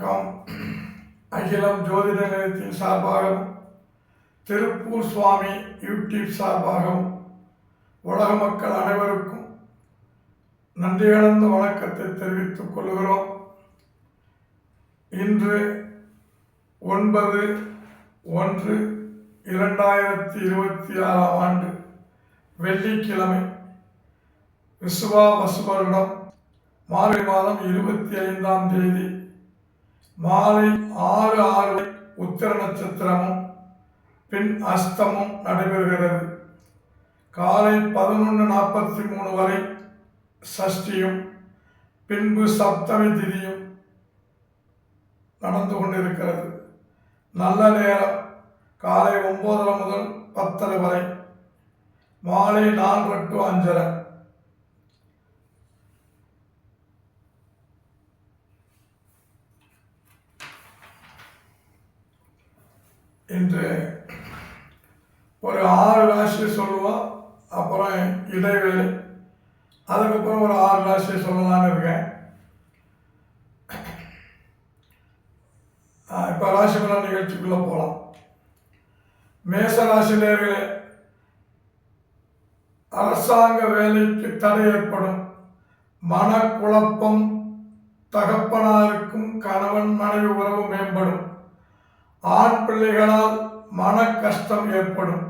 வணக்கம். அகிலம் ஜோதிட நிலையத்தின் சார்பாகவும் திருப்பூர் சுவாமி யூடியூப் சார்பாகவும் உலக மக்கள் அனைவருக்கும் நன்றி கலந்த வணக்கத்தை தெரிவித்துக் கொள்கிறோம். இன்று 9/1/2026 வெள்ளிக்கிழமை, விசுவாவசு வருடம் மார்கழி மாதம் 25ஆம் தேதி மாலை 6:06 உத்திர நட்சத்திரமும் பின் அஸ்தமும் நடைபெறுகிறது. காலை 11:43 வரை சஷ்டியும் பின்பு சப்தமி திதியும் நடந்து கொண்டிருக்கிறது. நல்ல நேரம் காலை 9:30 முதல் 10:30 வரை, மாலை 4 to 5:30. இன்று ஒரு 6 ராசியை சொல்லுவோம். அப்புறம் இடைவேளை, அதுக்கப்புறம் ஒரு 6 ராசியை சொல்லலான்னு இருக்கேன். இப்போ ராசி பலன் நிகழ்ச்சிக்குள்ளே போகலாம். மேச ராசி நேயர்களே, அரசாங்க வேலைக்கு தடை ஏற்படும். மனக்குழப்பம், தகப்பனாருக்கும் கணவன் மனைவி உறவு மேம்படும். ஆண் பிள்ளைகளால் மன கஷ்டம் ஏற்படும்.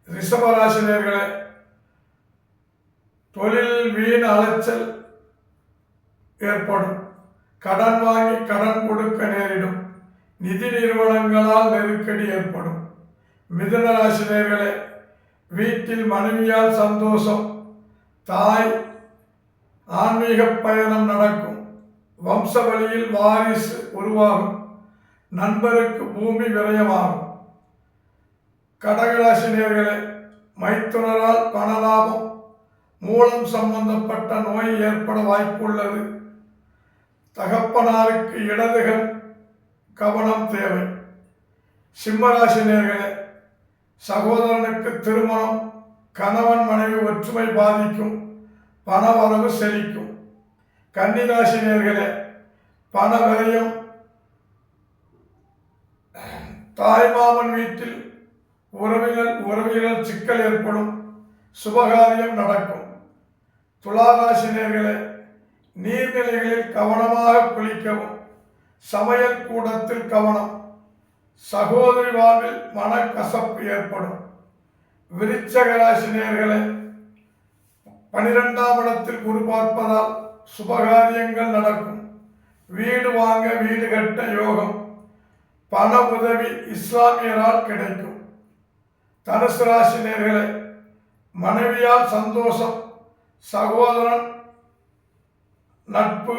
ரிஷபராசினியர்களே, தொழில் வீண் அலைச்சல் ஏற்படும். கடன் வாங்கி கடன் கொடுக்க நேரிடும். நிதி நிறுவனங்களால் நெருக்கடி ஏற்படும். மிதுன ராசினியர்களே, வீட்டில் மனைவியால் சந்தோஷம். தாய் ஆன்மீக பயணம் நடக்கும். வம்ச வழியில் வாரிசு உருவாகும். நண்பருக்கு பூமி விரயமாகும். கடகராசினியர்களே, மைத்துனரால் பணலாபம். மூலம் சம்பந்தப்பட்ட நோய் ஏற்பட வாய்ப்புள்ளது. தகப்பனாருக்கு இடதுகள் கவனம் தேவை. சிம்மராசினியர்களே, சகோதரனுக்கு திருமணம். கணவன் மனைவி ஒற்றுமை பாதிக்கும். பணவரவு செழிக்கும். கன்னிராசினியர்களே, பண விரயம். தாய்மாமன் வீட்டில் உறவினர் சிக்கல் ஏற்படும். சுபகாரியம் நடக்கும். துளாராசினியர்களே, நீர்நிலைகளில் கவனமாக குளிக்கவும். சமையல் கூடத்தில் கவனம். சகோதரி வாழ்வில் மனக்கசப்பு ஏற்படும். விருச்சக ராசினியர்களே, 12ஆம் இடத்தில் குரு பார்ப்பதால் சுபகாரியங்கள் நடக்கும். வீடு வாங்க வீடு கட்ட யோகம். பண உதவி இஸ்லாமியரால் கிடைக்கும். தனுசு ராசினியர்களே, மனைவியால் சந்தோஷம். சகோதரன் நட்பு.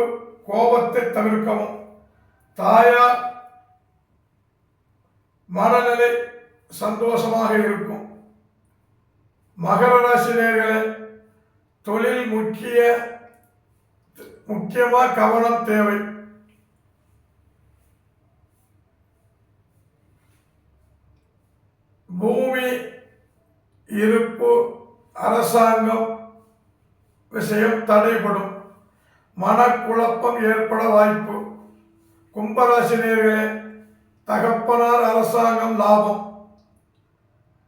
கோபத்தை தவிர்க்கவும். தாயார் மனநிலை சந்தோஷமாக இருக்கும். மகர ராசினியர்களே, தொழில் முக்கியமாக கவனம் தேவை. பூமி இருப்பு, அரசாங்கம் விஷயம் தடைபடும். மனக்குழப்பம் ஏற்பட வாய்ப்பு. கும்பராசினியர்களே, தகப்பனார் அரசாங்கம் லாபம்.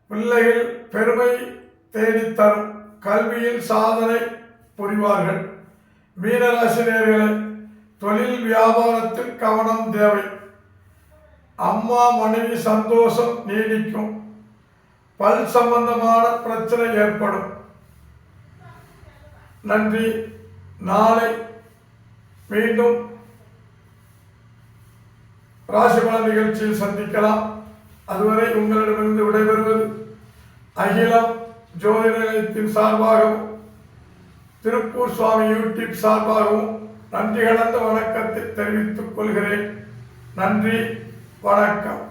பிள்ளைகள் பெருமை தேடித்தரும். கல்வியில் சாதனை புரிவார்கள். மீனராசினியர்களே, தொழில் வியாபாரத்தில் கவனம் தேவை. அம்மா மனைவி சந்தோஷம் நீடிக்கும். பல் சம்பந்தமான பிரச்சனை ஏற்படும். நன்றி. நாளை மீண்டும் ராசி பலன் நிகழ்ச்சியில் சந்திக்கலாம். அதுவரை உங்களிடமிருந்து விடைபெறுவது அகிலம் ஜோதிட நிலையத்தின் சார்பாகவும் திருப்பூர் சுவாமி யூடியூப் சார்பாகவும் நன்றி கலந்த வணக்கத்தை தெரிவித்துக் கொள்கிறேன். நன்றி, வணக்கம்.